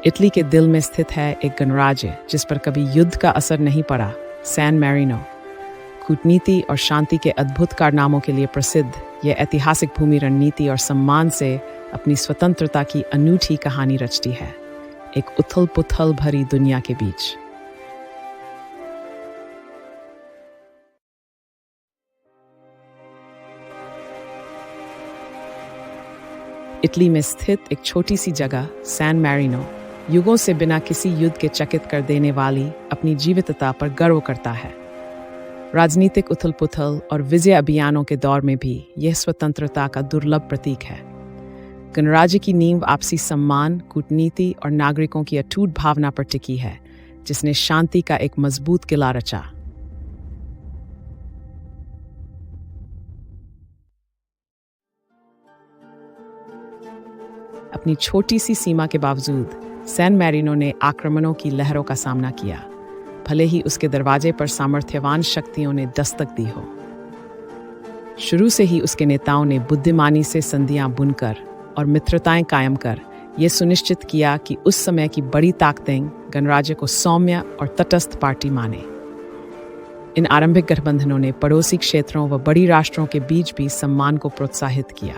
Italy के दिल में स्थित है एक गणराज्य जिस पर कभी युद्ध का असर नहीं पड़ा, सैन मैरिनो। कूटनीति और शांति के अद्भुत कारनामों के लिए प्रसिद्ध यह ऐतिहासिक भूमि रणनीति और सम्मान से अपनी स्वतंत्रता की अनूठी कहानी रचती है, एक उथल-पुथल भरी दुनिया के बीच। इटली में स्थित एक छोटी सी जगह सैन मैरिनो युगों से बिना किसी युद्ध के चकित कर देने वाली अपनी जीवितता पर गर्व करता है। राजनीतिक उथल-पुथल और विजय अभियानों के दौर में भी यह स्वतंत्रता का दुर्लभ प्रतीक है। गणराज्य की नींव आपसी सम्मान, कूटनीति और नागरिकों की अटूट भावना पर टिकी है, जिसने शांति का एक मजबूत किला रचा। अपनी छोटी सी सीमा के बावजूद सैन मैरिनो ने आक्रमणों की लहरों का सामना किया, भले ही उसके दरवाजे पर सामर्थ्यवान शक्तियों ने दस्तक दी हो। शुरू से ही उसके नेताओं ने बुद्धिमानी से संधियां बुनकर और मित्रताएं कायम कर यह सुनिश्चित किया कि उस समय की बड़ी ताकतें गणराज्य को सौम्य और तटस्थ पार्टी माने। इन आरंभिक गठबंधनों ने पड़ोसी क्षेत्रों व बड़ी राष्ट्रों के बीच भी सम्मान को प्रोत्साहित किया।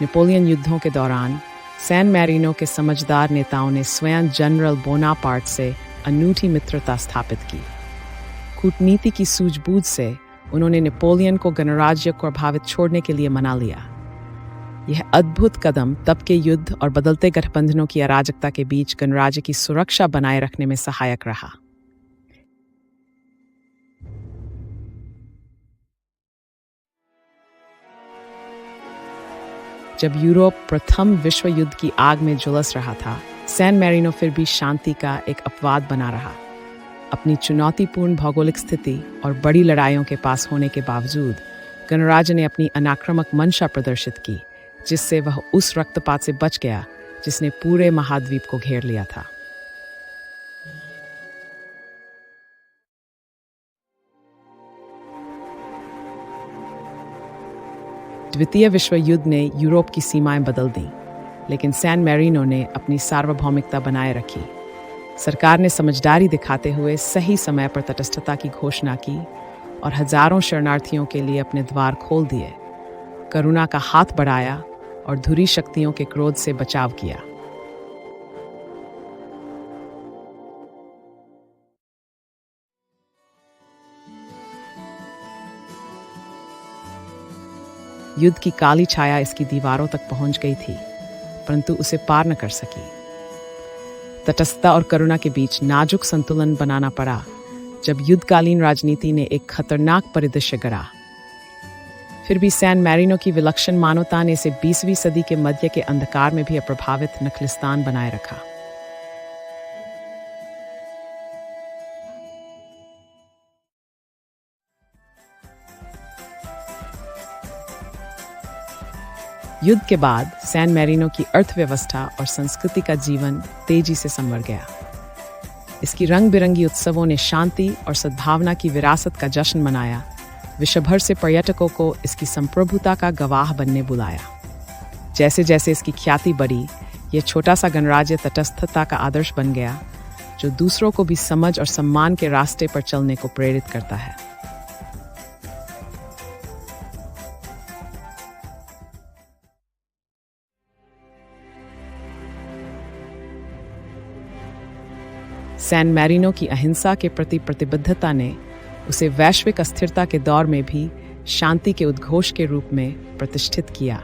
नेपोलियन युद्धों के दौरान सैन मैरिनो के समझदार नेताओं ने स्वयं जनरल बोनापार्ट से अनूठी मित्रता स्थापित की। कूटनीति की सूझबूझ से उन्होंने नेपोलियन को गणराज्य को प्रभावित छोड़ने के लिए मना लिया। यह अद्भुत कदम तब के युद्ध और बदलते गठबंधनों की अराजकता के बीच गणराज्य की सुरक्षा बनाए रखने में सहायक रहा। जब यूरोप प्रथम विश्व युद्ध की आग में झुलस रहा था, सैन मैरिनो फिर भी शांति का एक अपवाद बना रहा। अपनी चुनौतीपूर्ण भौगोलिक स्थिति और बड़ी लड़ाइयों के पास होने के बावजूद गणराज्य ने अपनी अनाक्रामक मंशा प्रदर्शित की, जिससे वह उस रक्तपात से बच गया जिसने पूरे महाद्वीप को घेर लिया था। द्वितीय विश्व युद्ध ने यूरोप की सीमाएं बदल दी, लेकिन सैन मैरिनो ने अपनी सार्वभौमिकता बनाए रखी। सरकार ने समझदारी दिखाते हुए सही समय पर तटस्थता की घोषणा की और हजारों शरणार्थियों के लिए अपने द्वार खोल दिए, करुणा का हाथ बढ़ाया और धुरी शक्तियों के क्रोध से बचाव किया। युद्ध की काली छाया इसकी दीवारों तक पहुंच गई थी, परंतु उसे पार न कर सकी। तटस्थता और करुणा के बीच नाजुक संतुलन बनाना पड़ा जब युद्धकालीन राजनीति ने एक खतरनाक परिदृश्य गढ़ा। फिर भी सैन मैरिनो की विलक्षण मानवता ने इसे 20वीं सदी के मध्य के अंधकार में भी अप्रभावित नखलिस्तान बनाए रखा। युद्ध के बाद सैन मैरिनो की अर्थव्यवस्था और संस्कृति का जीवन तेजी से संवर गया। इसकी रंग बिरंगी उत्सवों ने शांति और सद्भावना की विरासत का जश्न मनाया। विश्व भर से पर्यटकों को इसकी संप्रभुता का गवाह बनने बुलाया। जैसे जैसे इसकी ख्याति बढ़ी, यह छोटा सा गणराज्य तटस्थता का आदर्श बन गया, जो दूसरों को भी समझ और सम्मान के रास्ते पर चलने को प्रेरित करता है। सैन मैरिनो की अहिंसा के प्रति प्रतिबद्धता ने उसे वैश्विक अस्थिरता के दौर में भी शांति के उद्घोष के रूप में प्रतिष्ठित किया।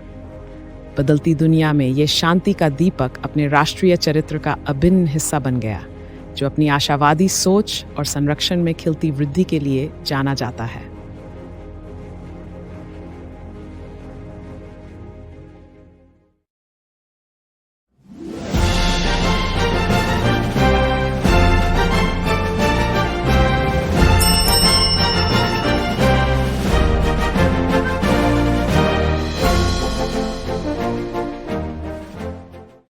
बदलती दुनिया में यह शांति का दीपक अपने राष्ट्रीय चरित्र का अभिन्न हिस्सा बन गया, जो अपनी आशावादी सोच और संरक्षण में खिलती वृद्धि के लिए जाना जाता है।